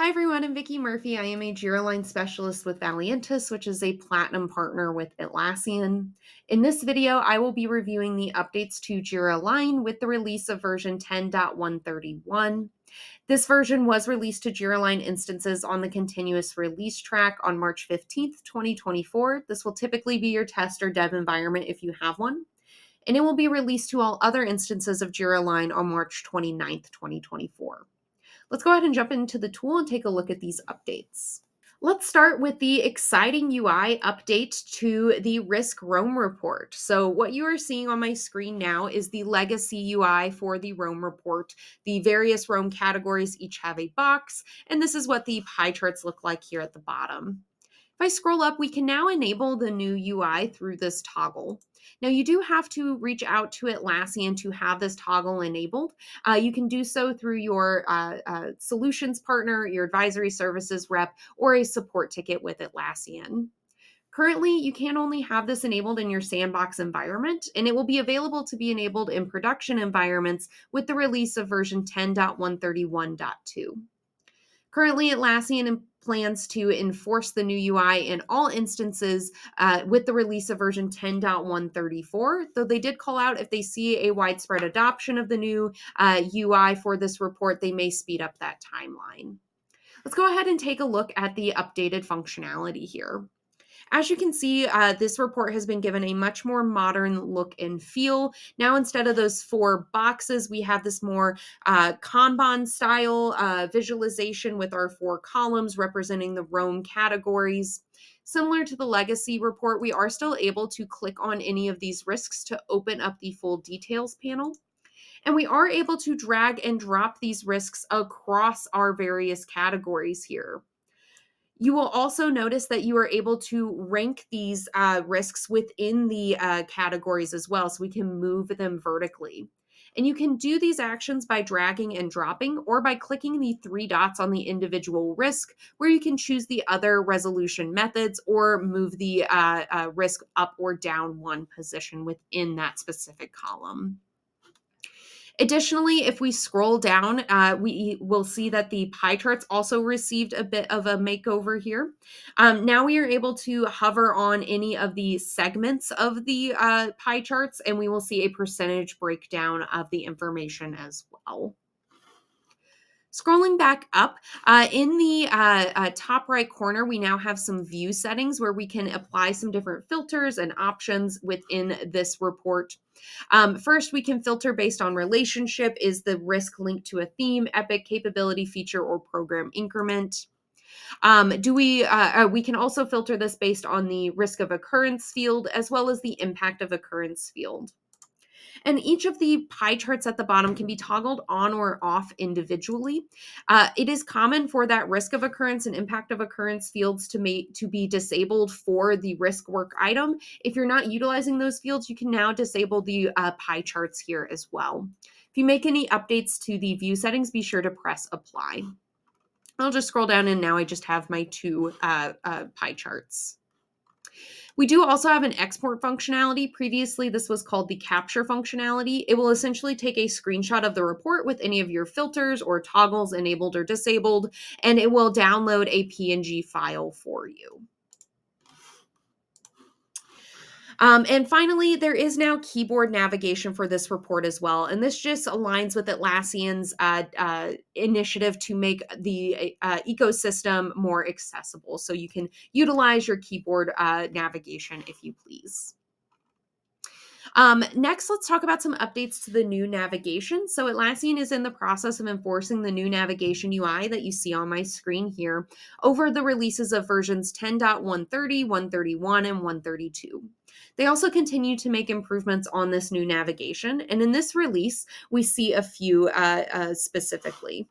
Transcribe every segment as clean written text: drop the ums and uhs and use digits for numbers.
Hi everyone, I'm Vicki Murphy. I am a Jira Align specialist with Valiantys, which is a platinum partner with Atlassian. In this video, I will be reviewing the updates to Jira Align with the release of version 10.131. This version was released to Jira Align instances on the continuous release track on March 15th, 2024. This will typically be your test or dev environment if you have one, and it will be released to all other instances of Jira Align on March 29th, 2024. Let's go ahead and jump into the tool and take a look at these updates. Let's start with the exciting UI update to the Risk Roam report. So what you are seeing on my screen now is the legacy UI for the Roam report. The various Roam categories each have a box, and this is what the pie charts look like here at the bottom. If I scroll up, we can now enable the new UI through this toggle. Now, you do have to reach out to Atlassian to have this toggle enabled. You can do so through your solutions partner, your advisory services rep, or a support ticket with Atlassian. Currently, you can only have this enabled in your sandbox environment, and it will be available to be enabled in production environments with the release of version 10.131.2. Currently, Atlassian plans to enforce the new UI in all instances with the release of version 10.134, though they did call out if they see a widespread adoption of the new UI for this report, they may speed up that timeline. Let's go ahead and take a look at the updated functionality here. As you can see, this report has been given a much more modern look and feel. Now, instead of those four boxes, we have this more Kanban style visualization with our four columns representing the Roam categories. Similar to the legacy report, we are still able to click on any of these risks to open up the full details panel. And we are able to drag and drop these risks across our various categories here. You will also notice that you are able to rank these risks within the categories as well, so we can move them vertically. And you can do these actions by dragging and dropping or by clicking the three dots on the individual risk, where you can choose the other resolution methods or move the risk up or down one position within that specific column. Additionally, if we scroll down, we will see that the pie charts also received a bit of a makeover here. Now we are able to hover on any of the segments of the pie charts, and we will see a percentage breakdown of the information as well. Scrolling back up, in the top right corner, we now have some view settings where we can apply some different filters and options within this report. First, we can filter based on relationship. Is the risk linked to a theme, epic, capability, feature, or program increment? We can also filter this based on the risk of occurrence field as well as the impact of occurrence field. And each of the pie charts at the bottom can be toggled on or off individually. It is common for that risk of occurrence and impact of occurrence fields to be disabled for the risk work item. If you're not utilizing those fields, you can now disable the pie charts here as well. If you make any updates to the view settings, be sure to press apply. I'll just scroll down, and now I just have my two pie charts. We do also have an export functionality. Previously, this was called the capture functionality. It will essentially take a screenshot of the report with any of your filters or toggles enabled or disabled, and it will download a PNG file for you. And finally, there is now keyboard navigation for this report as well. And this just aligns with Atlassian's initiative to make the ecosystem more accessible. So you can utilize your keyboard navigation if you please. Next, let's talk about some updates to the new navigation. So Atlassian is in the process of enforcing the new navigation UI that you see on my screen here over the releases of versions 10.130, 131, and 132. They also continue to make improvements on this new navigation, and in this release, we see a few specifically.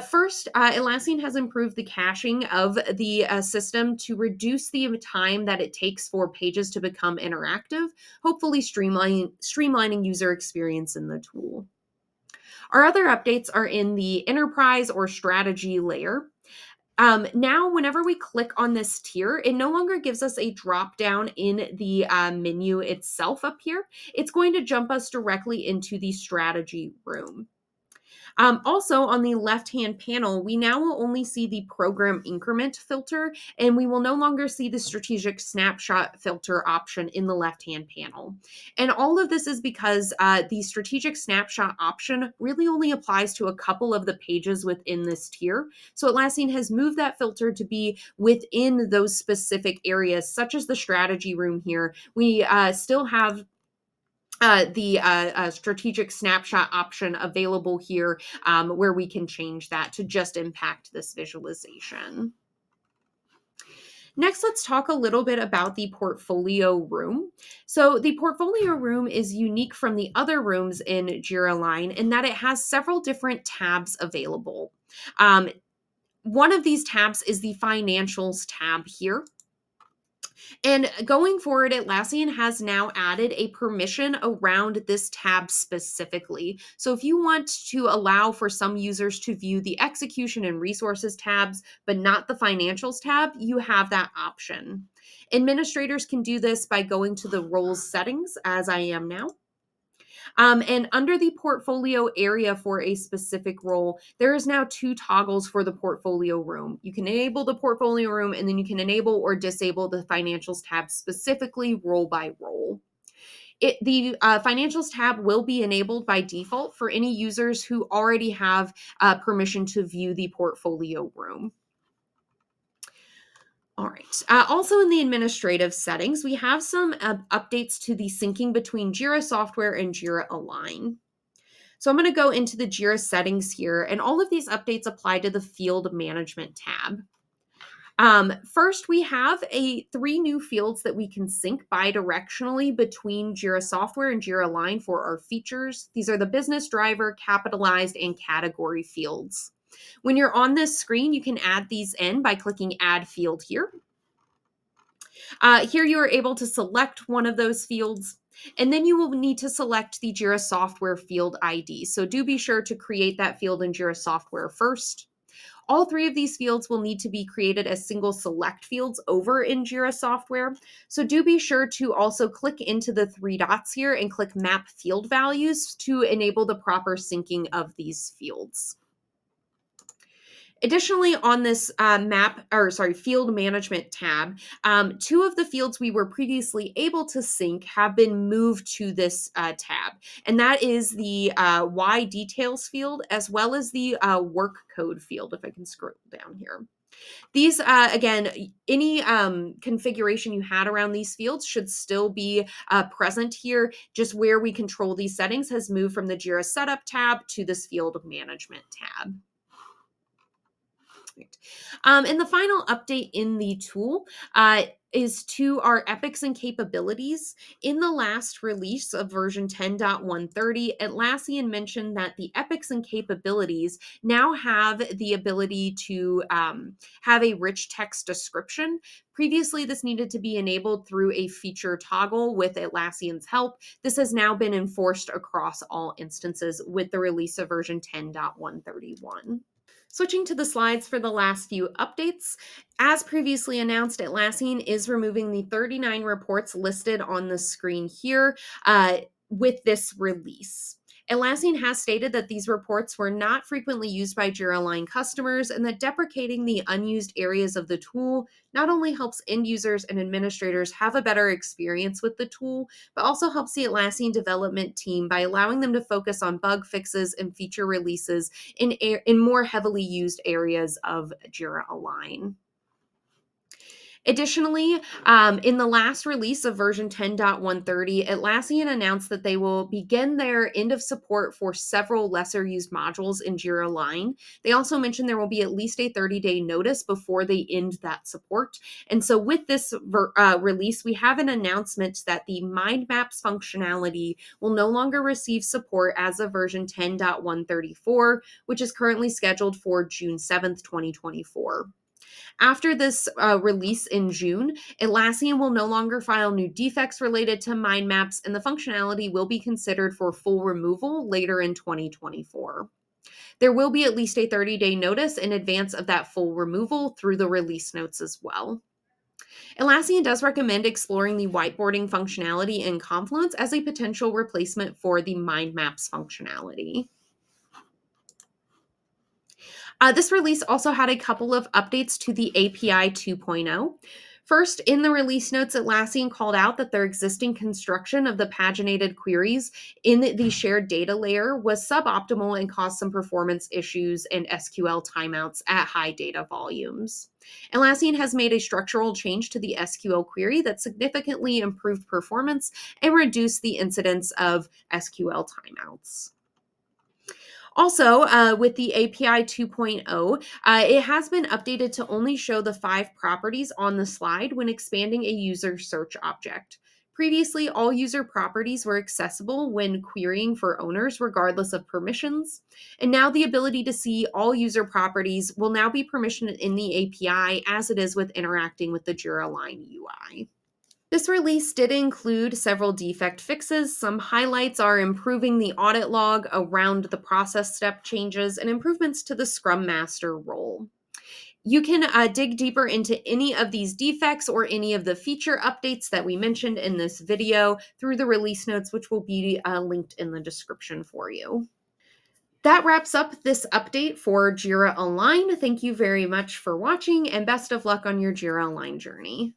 First, Atlassian has improved the caching of the system to reduce the time that it takes for pages to become interactive, hopefully streamlining user experience in the tool. Our other updates are in the enterprise or strategy layer. Now, whenever we click on this tier, it no longer gives us a drop down in the menu itself up here. It's going to jump us directly into the strategy room. Also, on the left-hand panel, we now will only see the program increment filter, and we will no longer see the strategic snapshot filter option in the left-hand panel. And all of this is because the strategic snapshot option really only applies to a couple of the pages within this tier. So Atlassian has moved that filter to be within those specific areas, such as the strategy room here. We still have the strategic snapshot option available here, where we can change that to just impact this visualization. Next, let's talk a little bit about the portfolio room. So the portfolio room is unique from the other rooms in Jira Align in that it has several different tabs available. One of these tabs is the financials tab here. And going forward, Atlassian has now added a permission around this tab specifically. So if you want to allow for some users to view the execution and resources tabs, but not the financials tab, you have that option. Administrators can do this by going to the roles settings, as I am now. And under the portfolio area for a specific role, there is now 2 toggles for the portfolio room. You can enable the portfolio room, and then you can enable or disable the financials tab specifically role by role. The financials tab will be enabled by default for any users who already have permission to view the portfolio room. All right. Also in the administrative settings, we have some updates to the syncing between Jira software and Jira Align. So I'm going to go into the Jira settings here, and all of these updates apply to the field management tab. First, we have 3 new fields that we can sync bidirectionally between Jira software and Jira Align for our features. These are the business driver, capitalized, and category fields. When you're on this screen, you can add these in by clicking Add Field here. Here you are able to select one of those fields, and then you will need to select the Jira Software field ID. So do be sure to create that field in Jira Software first. All 3 of these fields will need to be created as single select fields over in Jira Software. So do be sure to also click into the 3 dots here and click Map Field Values to enable the proper syncing of these fields. Additionally, on this field management tab, 2 of the fields we were previously able to sync have been moved to this tab, and that is the Y details field as well as the work code field, if I can scroll down here. These, again, any configuration you had around these fields should still be present here. Just where we control these settings has moved from the Jira Setup tab to this field management tab. And the final update in the tool is to our epics and capabilities. In the last release of version 10.130, Atlassian mentioned that the epics and capabilities now have the ability to have a rich text description. Previously, this needed to be enabled through a feature toggle with Atlassian's help. This has now been enforced across all instances with the release of version 10.131. Switching to the slides for the last few updates, as previously announced, Atlassian is removing the 39 reports listed on the screen here with this release. Atlassian has stated that these reports were not frequently used by Jira Align customers and that deprecating the unused areas of the tool not only helps end users and administrators have a better experience with the tool, but also helps the Atlassian development team by allowing them to focus on bug fixes and feature releases in more heavily used areas of Jira Align. Additionally, in the last release of version 10.130, Atlassian announced that they will begin their end of support for several lesser used modules in Jira Align. They also mentioned there will be at least a 30-day notice before they end that support. And so with this release, we have an announcement that the mind maps functionality will no longer receive support as of version 10.134, which is currently scheduled for June 7th, 2024. After this release in June, Atlassian will no longer file new defects related to mind maps, and the functionality will be considered for full removal later in 2024. There will be at least a 30-day notice in advance of that full removal through the release notes as well. Atlassian does recommend exploring the whiteboarding functionality in Confluence as a potential replacement for the mind maps functionality. This release also had a couple of updates to the API 2.0. First, in the release notes, Atlassian called out that their existing construction of the paginated queries in the shared data layer was suboptimal and caused some performance issues and SQL timeouts at high data volumes. Atlassian has made a structural change to the SQL query that significantly improved performance and reduced the incidence of SQL timeouts. Also, with the API 2.0, it has been updated to only show the 5 properties on the slide when expanding a user search object. Previously, all user properties were accessible when querying for owners, regardless of permissions. And now the ability to see all user properties will now be permissioned in the API as it is with interacting with the Jira Align UI. This release did include several defect fixes. Some highlights are improving the audit log around the process step changes and improvements to the Scrum Master role. You can dig deeper into any of these defects or any of the feature updates that we mentioned in this video through the release notes, which will be linked in the description for you. That wraps up this update for Jira Align. Thank you very much for watching and best of luck on your Jira Align journey.